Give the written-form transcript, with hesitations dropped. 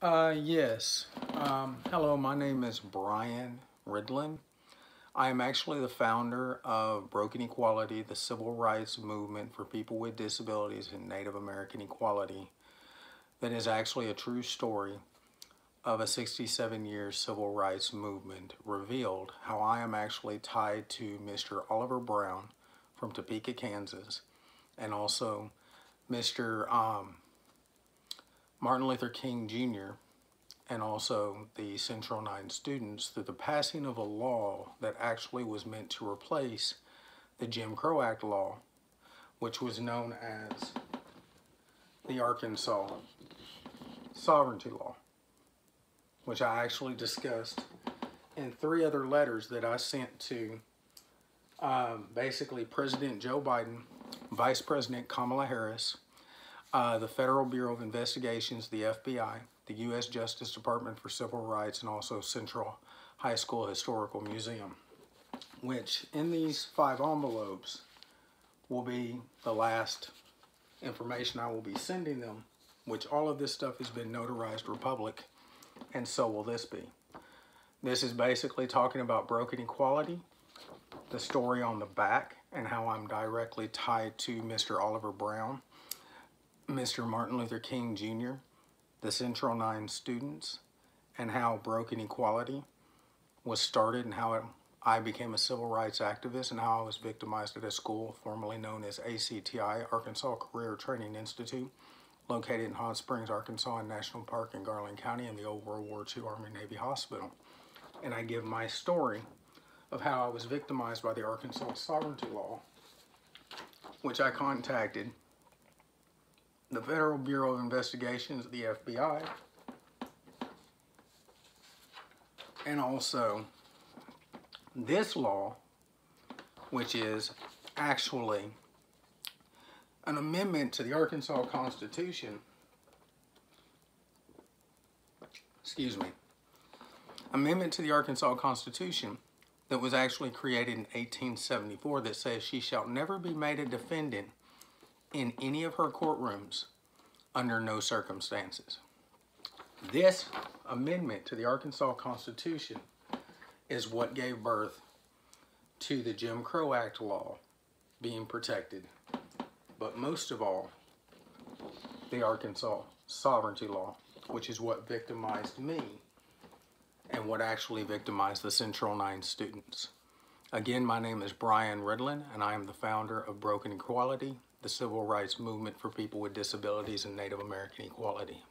Yes. Hello, my name is Brian Ridlin. I am actually the founder of Broken Equality, the civil rights movement for people with disabilities and Native American equality. That is actually a true story of a 67-year civil rights movement revealed how I am actually tied to Mr. Oliver Brown from Topeka, Kansas, and also Mr. Martin Luther King Jr., and also the Central 9 students through the passing of a law that actually was meant to replace the Jim Crow Act law, which was known as the Arkansas Sovereignty Law, which I actually discussed in 3 other letters that I sent to basically President Joe Biden, Vice President Kamala Harris, the Federal Bureau of Investigations, the FBI, the U.S. Justice Department for Civil Rights, and also Central High School Historical Museum, which in these 5 envelopes will be the last information I will be sending them, which all of this stuff has been notarized Republic, and so will this be. This is basically talking about broken equality, the story on the back, and how I'm directly tied to Mr. Oliver Brown, Mr. Martin Luther King Jr., the Central 9 students, and how broken equality was started and how I became a civil rights activist and how I was victimized at a school formerly known as ACTI, Arkansas Career Training Institute, located in Hot Springs, Arkansas, and National Park in Garland County in the old World War II Army Navy Hospital. And I give my story of how I was victimized by the Arkansas Sovereignty Law, which I contacted the Federal Bureau of Investigations, the FBI, and also this law, which is actually an amendment to the Arkansas Constitution, amendment to the Arkansas Constitution that was actually created in 1874 that says she shall never be made a defendant in any of her courtrooms under no circumstances. This amendment to the Arkansas Constitution is what gave birth to the Jim Crow Act law being protected, but most of all, the Arkansas Sovereignty Law, which is what victimized me and what actually victimized the Central 9 students. Again, my name is Brian Ridlin, and I am the founder of Broken Equality, the civil rights movement for people with disabilities and Native American equality.